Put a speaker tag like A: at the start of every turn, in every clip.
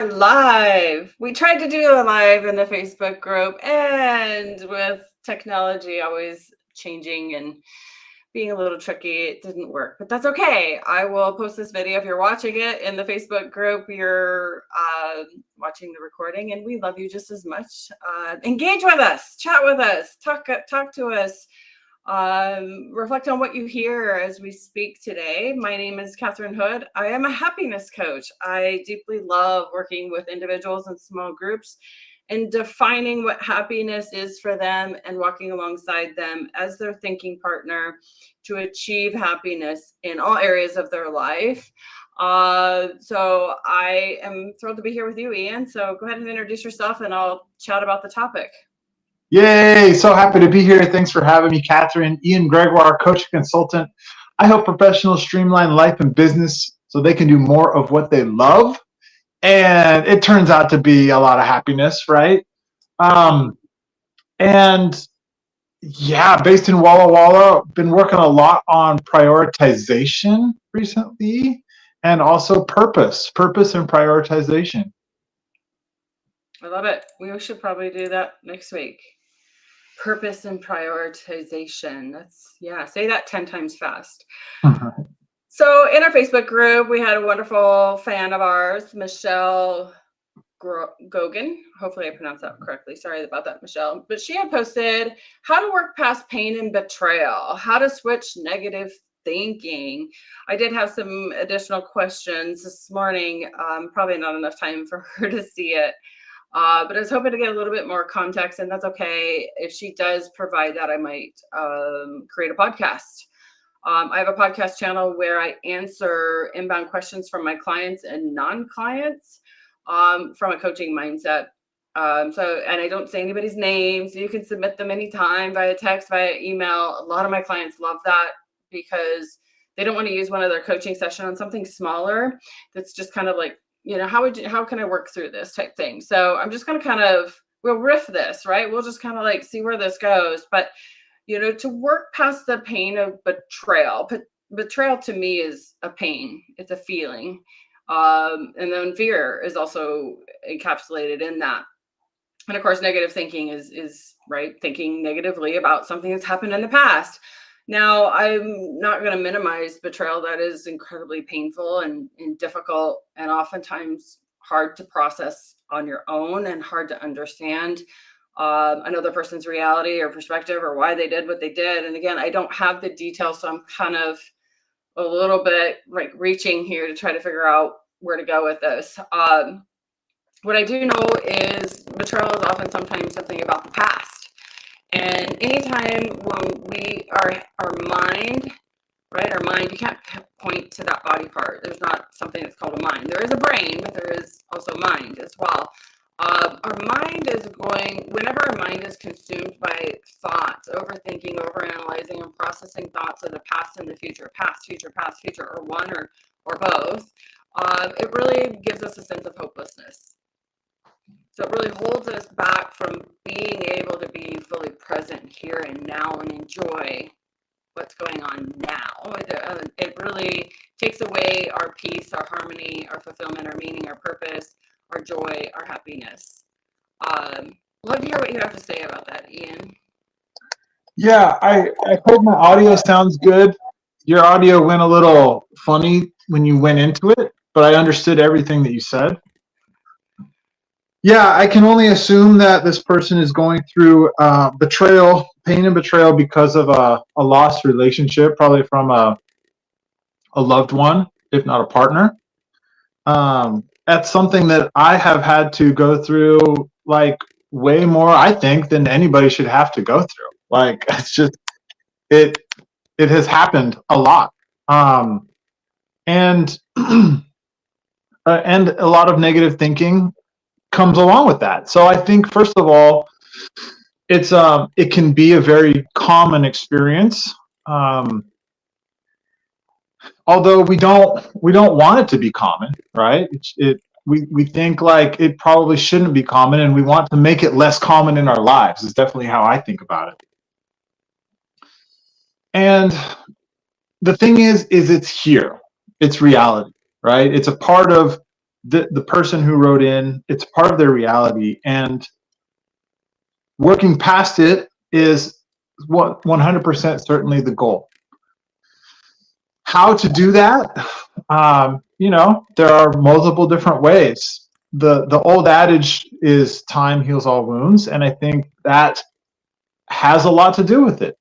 A: Live. We tried to do a live in the Facebook group, and with technology always changing and being a little tricky, it didn't work. But that's okay. I will post this video if you're watching it in the Facebook group. You're watching the recording, and we love you just as much. Engage with us, chat with us, talk to us. Reflect on what you hear as we speak today. My name is Katherine Hood. I am a happiness coach. I deeply love working with individuals in small groups and defining what happiness is for them and walking alongside them as their thinking partner to achieve happiness in all areas of their life. So I am thrilled to be here with you, Ian. So go ahead and introduce yourself and I'll chat about the topic.
B: Yay! So happy to be here. Thanks for having me, Katherine. Ian Gregoire, coach and consultant. I help professionals streamline life and business so they can do more of what they love. And it turns out to be a lot of happiness, right? And yeah, based in Walla Walla, been working a lot on prioritization recently and also purpose and prioritization.
A: I love it. We should probably do that next week. Purpose and prioritization. Say that 10 times fast. So in our Facebook group, we had a wonderful fan of ours, Michelle Gogan. Hopefully I pronounced that correctly. Sorry about that, Michelle. But she had posted how to work past pain and betrayal, how to switch negative thinking. I did have some additional questions this morning. Probably not enough time for her to see it. But I was hoping to get a little bit more context, and that's okay. If she does provide that, I might create a podcast. I have a podcast channel where I answer inbound questions from my clients and non-clients from a coaching mindset. And I don't say anybody's name, so you can submit them anytime via text, via email. A lot of my clients love that because they don't want to use one of their coaching session on something smaller that's just kind of like, how can I work through this type thing? So I'm just going to we'll riff this, right? We'll just kind of like see where this goes. But, to work past the pain of betrayal. Betrayal to me is a pain. It's a feeling. And then fear is also encapsulated in that. And of course, negative thinking is right, thinking negatively about something that's happened in the past. Now, I'm not going to minimize betrayal. That is incredibly painful and difficult and oftentimes hard to process on your own and hard to understand another person's reality or perspective or why they did what they did. And again, I don't have the details, so I'm kind of a little bit like reaching here to try to figure out where to go with this. What I do know is betrayal is often sometimes something about the past. And anytime when our mind, right, our mind, you can't point to that body part. There's not something that's called a mind. There is a brain, but there is also mind as well. Our mind is whenever our mind is consumed by thoughts, overthinking, overanalyzing, and processing thoughts of the past and the future, past, future, or one or both, it really gives us a sense of hopelessness. So it really holds us back from being able to be fully present here and now and enjoy what's going on now. It really takes away our peace, our harmony, our fulfillment, our meaning, our purpose, our joy, our happiness. Love to hear what you have to say about that, Ian.
B: Yeah, I hope my audio sounds good. Your audio went a little funny when you went into it, but I understood everything that you said. Yeah, I can only assume that this person is going through betrayal, pain and betrayal because of a lost relationship, probably from a loved one, if not a partner. That's something that I have had to go through, like, way more, I think, than anybody should have to go through. Like, it's just, it has happened a lot. And a lot of negative thinking comes along with that. So I think, first of all, it can be a very common experience, although we don't want it to be common, right? We think like it probably shouldn't be common, and we want to make it less common in our lives. Is definitely how I think about it. And the thing is it's here. It's reality, right? It's a part of the person who wrote in, it's part of their reality, and working past it is what 100% certainly the goal. How to do that? There are multiple different ways. The old adage is time heals all wounds, and I think that has a lot to do with it.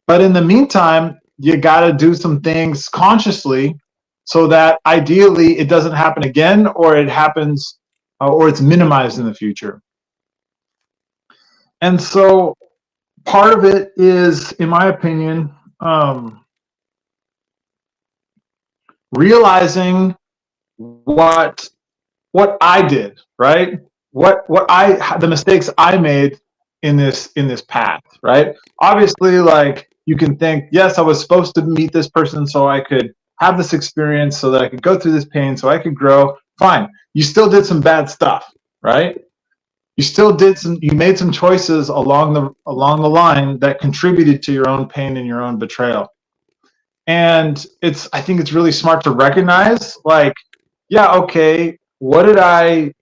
B: But in the meantime, you got to do some things consciously so that ideally it doesn't happen again, or it happens, or it's minimized in the future. And so part of it is, in my opinion, realizing what I did, right? The mistakes I made in this path, right? Obviously, like, you can think, yes, I was supposed to meet this person so I could have this experience, so that I could go through this pain, so I could grow. Fine. You still did some bad stuff, right? You made some choices along the line that contributed to your own pain and your own betrayal. And I think it's really smart to recognize, like, yeah, okay, how did I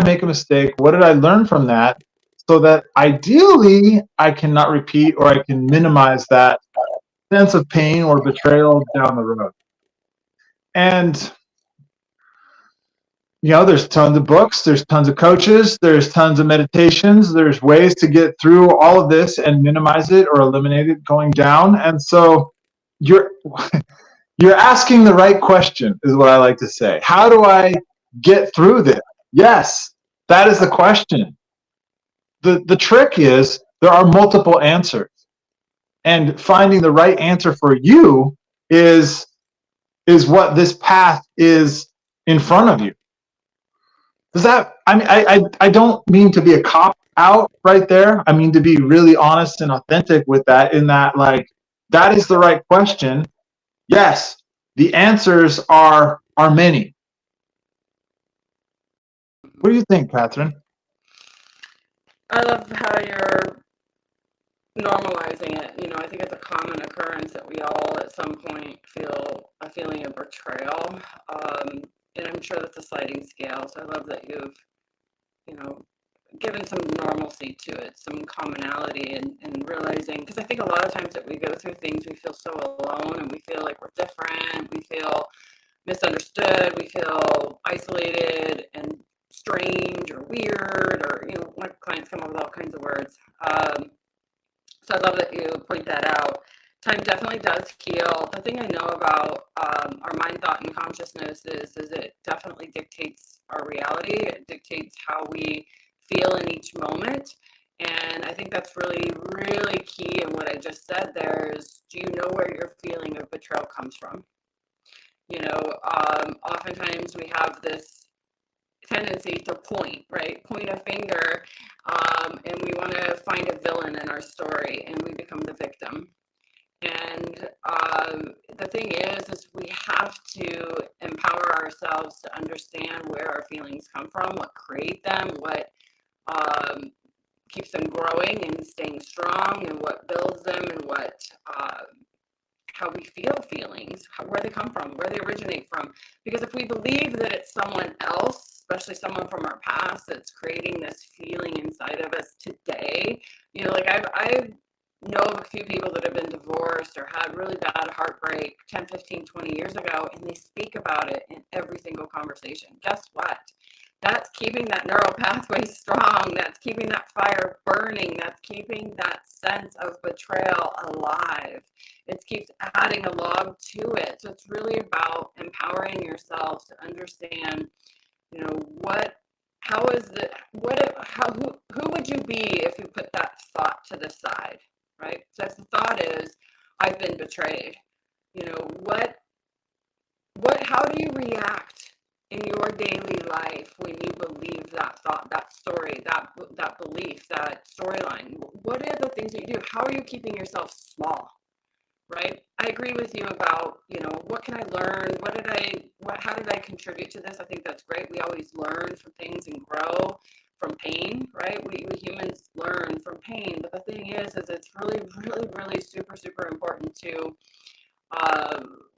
B: make a mistake? What did I learn from that? So that ideally I cannot repeat, or I can minimize that sense of pain or betrayal down the road. And, there's tons of books, there's tons of coaches, there's tons of meditations, there's ways to get through all of this and minimize it or eliminate it going down. And so you're asking the right question, is what I like to say. How do I get through this? Yes, that is the question. The trick is there are multiple answers, and finding the right answer for you is what this path is in front of you. Does that? I don't mean to be a cop out right there. I mean to be really honest and authentic with that. In that, like, that is the right question. Yes, the answers are many. What do you think, Katherine?
A: I love how you're normalizing it. I think it's a common occurrence that we all at some point feel a feeling of betrayal. And I'm sure that's a sliding scale. So I love that you've, given some normalcy to it, some commonality, and realizing, because I think a lot of times that we go through things, we feel so alone, and we feel like we're different, we feel misunderstood, we feel isolated and strange or weird, or my clients come up with all kinds of words. So I love that you point that out. Time definitely does heal. The thing I know about our mind, thought, and consciousness is it definitely dictates our reality. It dictates how we feel in each moment. And I think that's really, really key in what I just said there is, do you know where your feeling of betrayal comes from? Oftentimes we have this tendency to point a finger, and we want to find a villain in our story, and we become the victim. And the thing is we have to empower ourselves to understand where our feelings come from, what create them, what keeps them growing and staying strong, and what builds them, and what how we feel feelings, where they come from, where they originate from. Because if we believe that it's someone else, especially someone from our past, that's creating this feeling inside of us today, like I know of a few people that have been divorced or had really bad heartbreak 10, 15, 20 years ago, and they speak about it in every single conversation. Guess what? That's keeping that neural pathway strong. That's keeping that fire burning. That's keeping that sense of betrayal alive. It keeps adding a log to it. So it's really about empowering yourselves to understand, who would you be if you put that thought to the side, right? So if the thought is, I've been betrayed, how do you react in your daily life when you believe that thought, that story, that belief, that storyline? What are the things that you do? How are you keeping yourself small, right? I agree with you about, what can I learn? How did I contribute to this? I think that's great. We always learn from things and grow from pain, right? We humans learn from pain. But the thing is it's really, really, really super, super important to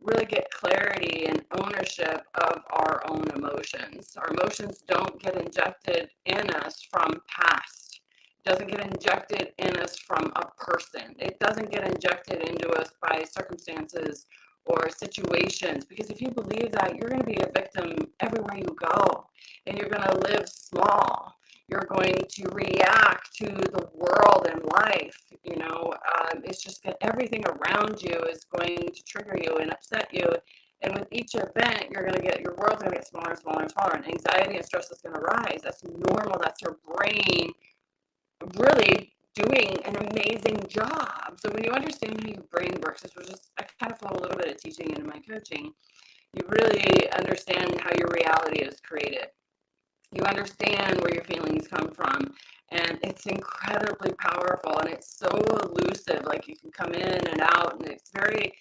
A: really get clarity and ownership of our own emotions. Our emotions don't get injected in us from past. It doesn't get injected in us from a person. It doesn't get injected into us by circumstances or situations, because if you believe that, you're going to be a victim everywhere you go, and you're going to live small. You're going to react to the world and life. It's just that everything around you is going to trigger you and upset you. And with each event, your world's going to get smaller and smaller and smaller, and anxiety and stress is going to rise. That's normal. That's your brain really doing an amazing job. So when you understand how your brain works, I kind of flow a little bit of teaching into my coaching. You really understand how your reality is created. You understand where your feelings come from, and it's incredibly powerful, and it's so elusive. Like, you can come in and out, and it's very,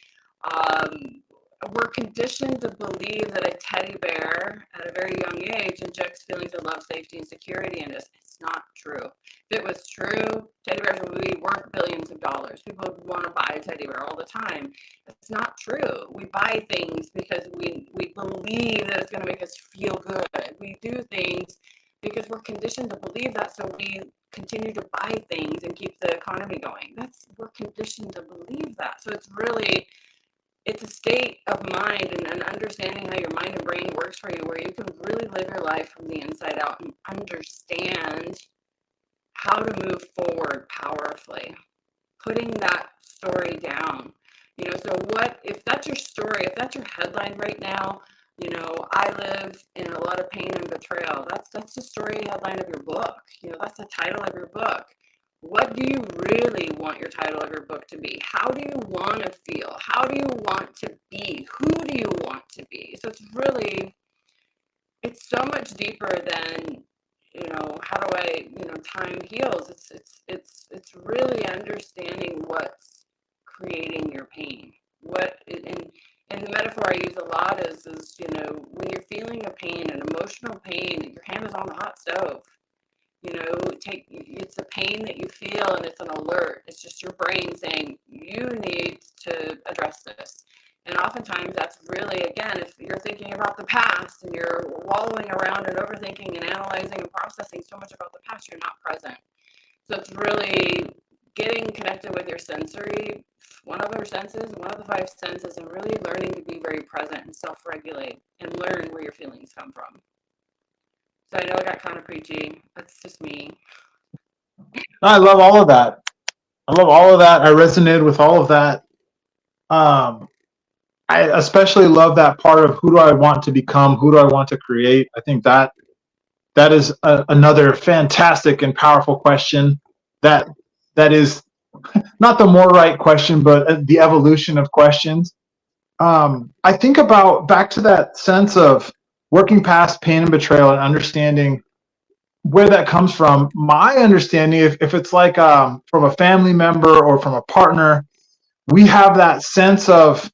A: we're conditioned to believe that a teddy bear at a very young age injects feelings of love, safety, and security into us. It's not true. If it was true, teddy bears would be worth billions of dollars. People would want to buy a teddy bear all the time. It's not true. We buy things because we believe that it's going to make us feel good. We do things because we're conditioned to believe that, so we continue to buy things and keep the economy going. We're conditioned to believe that. So it's a state of mind and an understanding how your mind and brain works for you, where you can really live your life from the inside out and understand how to move forward powerfully, putting that story down. So what if that's your story, if that's your headline right now, I live in a lot of pain and betrayal. That's the story headline of your book. That's the title of your book. What do you really want your title of your book to be? How do you want to feel? How do you want to be? Who do you want to be? So it's so much deeper than, how do I, time heals. It's really understanding what's creating your pain. And the metaphor I use a lot is when you're feeling a pain, an emotional pain, your hand is on the hot stove. It's a pain that you feel, and it's an alert. It's just your brain saying, you need to address this. And oftentimes that's really, again, if you're thinking about the past and you're wallowing around and overthinking and analyzing and processing so much about the past, you're not present. So it's really getting connected with your sensory, one of the five senses, and really learning to be very present and self-regulate and learn where your feelings come from. So I know I got kind of preachy. That's just me.
B: I love all of that. I resonated with all of that. I especially love that part of who do I want to become? Who do I want to create? I think that is another fantastic and powerful question. That is not the more right question, but the evolution of questions. I think about back to that sense of working past pain and betrayal and understanding where that comes from. My understanding, if it's like from a family member or from a partner, we have that sense of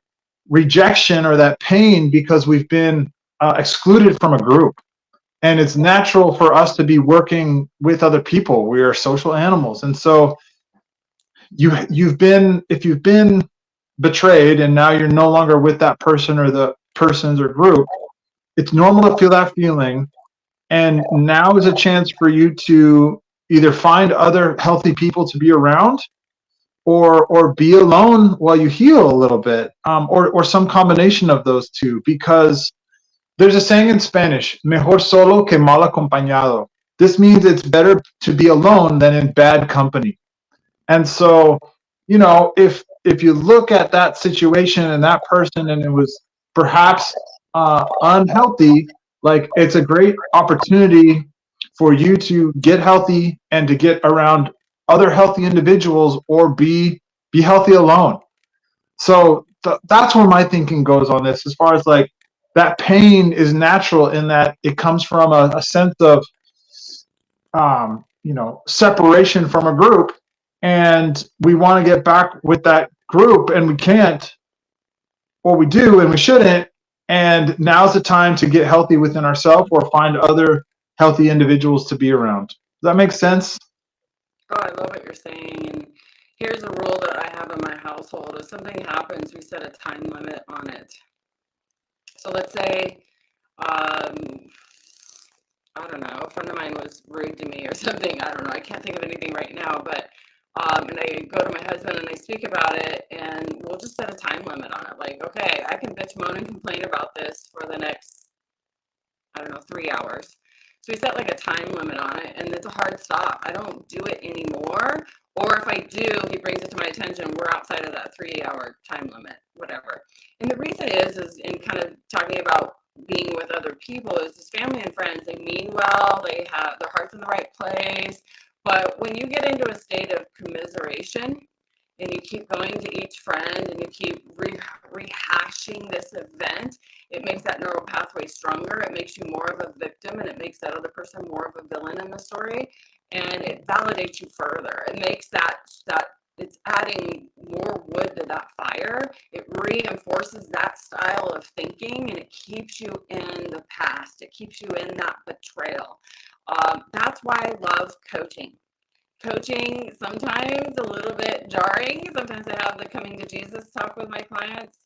B: rejection or that pain because we've been excluded from a group. And it's natural for us to be working with other people. We are social animals. And so if you've been betrayed and now you're no longer with that person or the persons or group, it's normal to feel that feeling. And now is a chance for you to either find other healthy people to be around, or be alone while you heal a little bit, or some combination of those two. Because there's a saying in Spanish, mejor solo que mal acompañado. This means it's better to be alone than in bad company. And so, if you look at that situation and that person and it was perhaps unhealthy, like, it's a great opportunity for you to get healthy and to get around other healthy individuals, or be healthy alone. So that's where my thinking goes on this, as far as like that pain is natural in that it comes from a sense of separation from a group, and we want to get back with that group and we can't, or we do and we shouldn't. And now's the time to get healthy within ourselves or find other healthy individuals to be around. Does that make sense?
A: Oh, I love what you're saying. And here's a rule that I have in my household. If something happens, we set a time limit on it. So let's say Um, I don't know, a friend of mine was rude to me or something. I don't know. I can't think of anything right now, but and I go to my husband and I speak about it, and we'll just set a time limit on it. Like, okay, I can bitch, moan, and complain about this for the next, I don't know, 3 hours. So we set like a time limit on it, and it's a hard stop. I don't do it anymore. Or if I do, he brings it to my attention, we're outside of that 3 hour time limit, whatever. And the reason is in kind of talking about being with other people, is just family and friends. They mean well, they have their hearts in the right place. But when you get into a state of commiseration, and you keep going to each friend and you keep rehashing this event, it makes that neural pathway stronger. It makes you more of a victim, and it makes that other person more of a villain in the story. And it validates you further. It makes that it's adding more wood to that fire. It reinforces that style of thinking, and it keeps you in the past. It keeps you in that betrayal. That's why I love coaching. Coaching, sometimes a little bit jarring. Sometimes I have the coming to Jesus talk with my clients.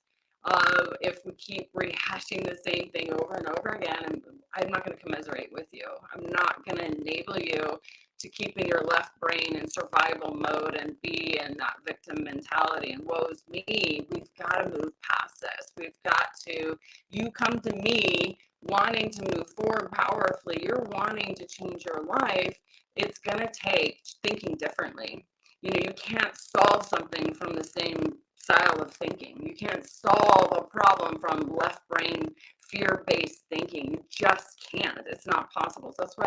A: If we keep rehashing the same thing over and over again, and I'm not going to commiserate with you. I'm not going to enable you to keep in your left brain in survival mode and be in that victim mentality and woe's me. We've got to move past this. We've got to, you come to me wanting to move forward powerfully. You're wanting to change your life. It's going to take thinking differently. You know, you can't solve something from the same style of thinking. You can't solve a problem from left brain fear-based thinking. You just can't. It's not possible. So that's why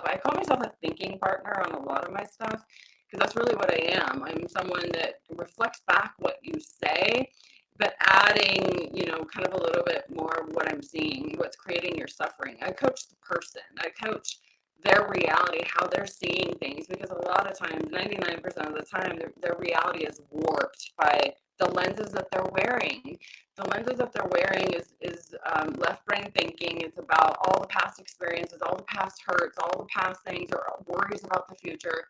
A: I call myself a thinking partner on a lot of my stuff, because that's really what I am. I'm someone that reflects back what you say, but adding, you know, kind of a little bit more of what I'm seeing, what's creating your suffering. I coach the person. I coach their reality, how they're seeing things, because a lot of times, 99% of the time, their reality is warped by the lenses that they're wearing. The lenses that they're wearing is left brain thinking. It's about all the past experiences, all the past hurts, all the past things, or worries about the future.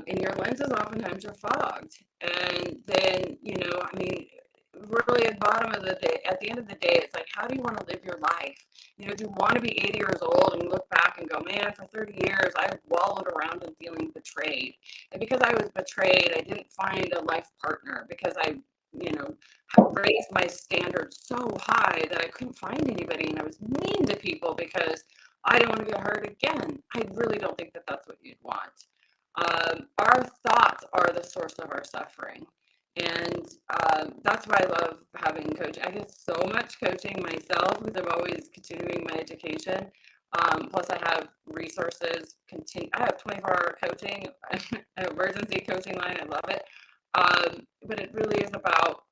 A: And your lenses oftentimes are fogged. And then, you know, I mean, really at the bottom of the day, at the end of the day, it's like, how do you want to live your life? You know, do you want to be 80 years old and look back and go, man, for 30 years, I wallowed around in feeling betrayed. And because I was betrayed, I didn't find a life partner, because I, you know, raised my standards so high that I couldn't find anybody, and I was mean to people because I didn't want to get hurt again. I really don't think that that's what you'd want. Our thoughts are the source of our suffering. And that's why I love having coaching. I get so much coaching myself because I'm always continuing my education. Plus, I have resources. I have 24-hour coaching, emergency coaching line. I love it. But it really is about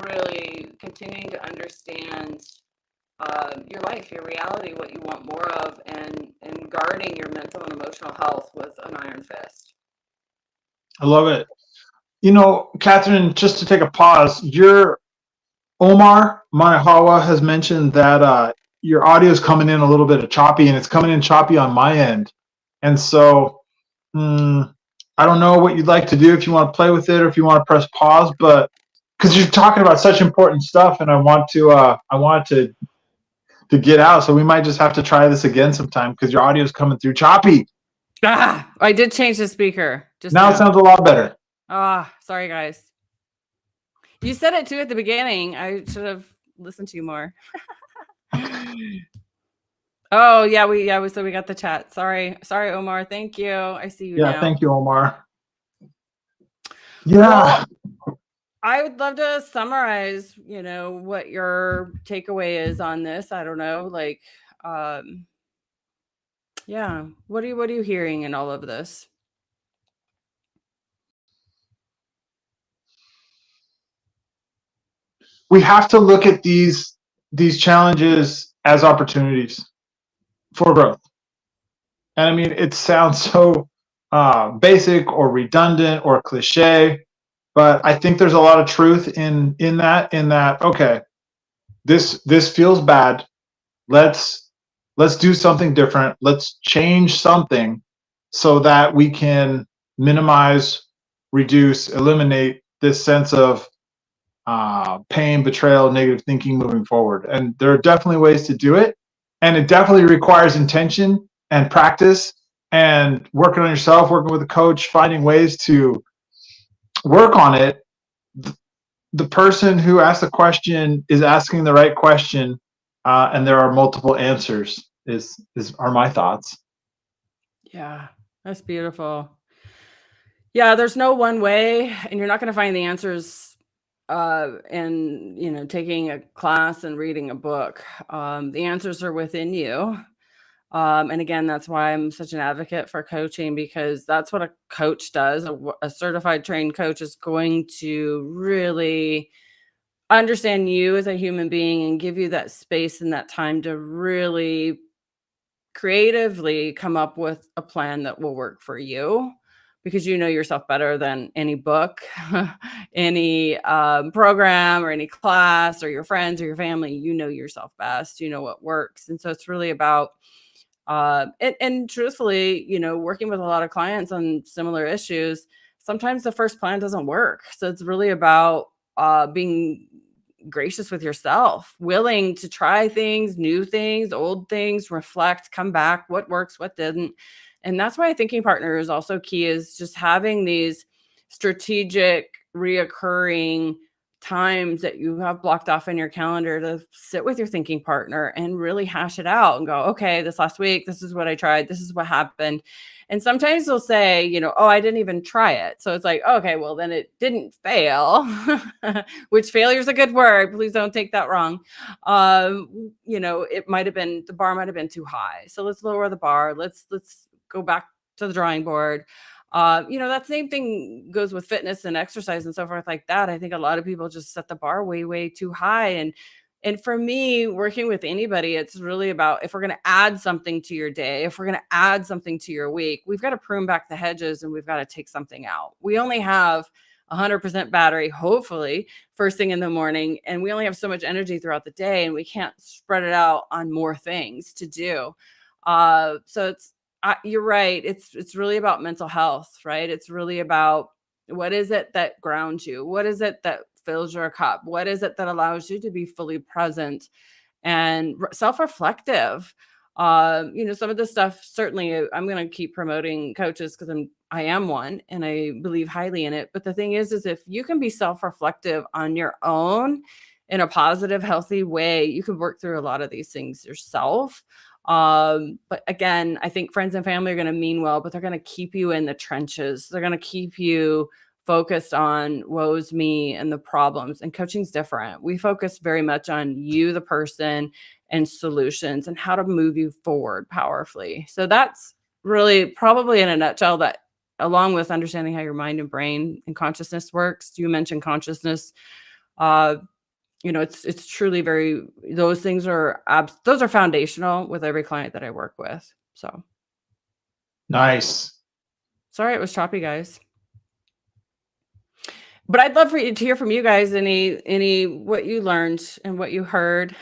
A: really continuing to understand your life, your reality, what you want more of, and guarding your mental and emotional health with an iron fist.
B: I love it. You know, Katherine, just to take a pause, your Omar Manahawa has mentioned that your audio is coming in a little bit of choppy, and it's coming in choppy on my end. And so I don't know what you'd like to do, if you want to play with it or if you want to press pause, but because you're talking about such important stuff, and I want to get out, so we might just have to try this again sometime because your audio is coming through choppy.
A: I did change the speaker. Just
B: now it sounds a lot better.
A: Sorry guys. You said it too at the beginning. I should have listened to you more. Oh yeah, we got the chat. Sorry, Omar. Thank you. I see you now.
B: Yeah, thank you, Omar. Yeah.
A: Well, I would love to summarize, you know, what your takeaway is on this. I don't know, like, yeah. What are you hearing in all of this?
B: We have to look at these challenges as opportunities for growth. And I mean, it sounds so basic or redundant or cliche, but I think there's a lot of truth in that. Okay, this feels bad. Let's do something different. Let's change something so that we can minimize, reduce, eliminate this sense of pain, betrayal, negative thinking moving forward. And there are definitely ways to do it. And it definitely requires intention and practice and working on yourself, working with a coach, finding ways to work on it. The person who asked the question is asking the right question, and there are multiple answers. Are my thoughts.
A: Yeah, that's beautiful. Yeah, there's no one way, and you're not going to find the answers in taking a class and reading a book. The answers are within you. And again, that's why I'm such an advocate for coaching, because that's what a coach does. A certified trained coach is going to really understand you as a human being and give you that space and that time to really creatively come up with a plan that will work for you, because you know yourself better than any book, any program or any class or your friends or your family. You know yourself best. You know what works. And so it's really about and truthfully, working with a lot of clients on similar issues, sometimes the first plan doesn't work. So it's really about being gracious with yourself, willing to try things, new things, old things, reflect, come back, what works, what didn't. And that's why a thinking partner is also key, is just having these strategic, reoccurring times that you have blocked off in your calendar to sit with your thinking partner and really hash it out and go, okay, this last week, this is what I tried. This is what happened. And sometimes they'll say, oh, I didn't even try it. So it's like, okay, well, then it didn't fail, which failure is a good word. Please don't take that wrong. It might have been, the bar might have been too high. So let's lower the bar. Let's go back to the drawing board. That same thing goes with fitness and exercise and so forth like that. I think a lot of people just set the bar way, way too high. And for me, working with anybody, it's really about, if we're going to add something to your day, if we're going to add something to your week, we've got to prune back the hedges and we've got to take something out. We only have 100% battery, hopefully, first thing in the morning. And we only have so much energy throughout the day, and we can't spread it out on more things to do. So you're right. It's really about mental health, right? It's really about, what is it that grounds you? What is it that fills your cup? What is it that allows you to be fully present and self-reflective? Some of this stuff, certainly I'm going to keep promoting coaches because I am one and I believe highly in it. But the thing is if you can be self-reflective on your own in a positive, healthy way, you can work through a lot of these things yourself. But again, I think friends and family are going to mean well, but they're going to keep you in the trenches. They're going to keep you focused on woe's me and the problems. And coaching's different. We focus very much on you, the person, and solutions and how to move you forward powerfully. So that's really probably in a nutshell that, along with understanding how your mind and brain and consciousness works. You mentioned consciousness. It's truly those things are those are foundational with every client that I work with. So
B: Nice.
A: Sorry it was choppy, guys. But I'd love to hear from you guys any what you learned and what you heard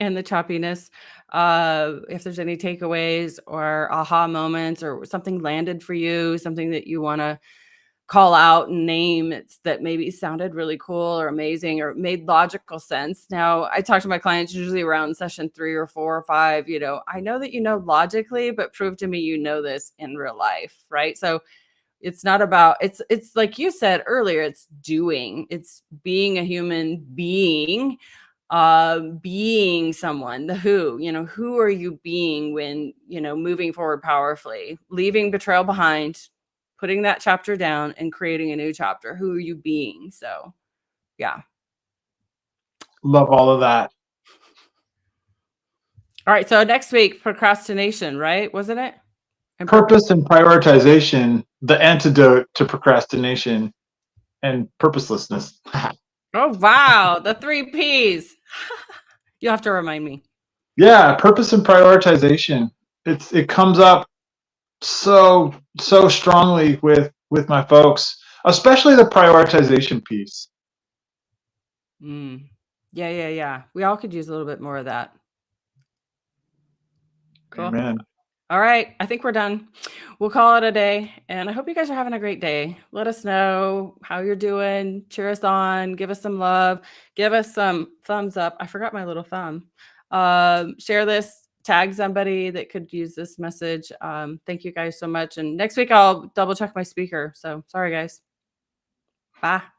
A: and the choppiness. If there's any takeaways or aha moments or something landed for you, something that you want to call out and name, that maybe sounded really cool or amazing or made logical sense. Now, I talk to my clients usually around session 3 or 4 or 5. I know that logically, but prove to me this in real life, right? So it's not about, it's like you said earlier, it's it's being a human being, being someone, the who are you being when, moving forward powerfully, leaving betrayal behind, putting that chapter down and creating a new chapter. Who are you being? So, yeah.
B: Love all of that.
A: All right. So next week, procrastination, right? Wasn't it?
B: And purpose and prioritization, the antidote to procrastination and purposelessness.
A: Oh, wow. The 3 Ps. You'll have to remind me.
B: Yeah. Purpose and prioritization. It comes up so strongly with my folks, especially the prioritization piece.
A: Yeah. We all could use a little bit more of that. Cool.
B: Amen.
A: All right. I think we're done. We'll call it a day. And I hope you guys are having a great day. Let us know how you're doing. Cheer us on. Give us some love. Give us some thumbs up. I forgot my little thumb. Share this. Tag somebody that could use this message. Thank you guys so much. And next week, I'll double check my speaker. So sorry, guys. Bye.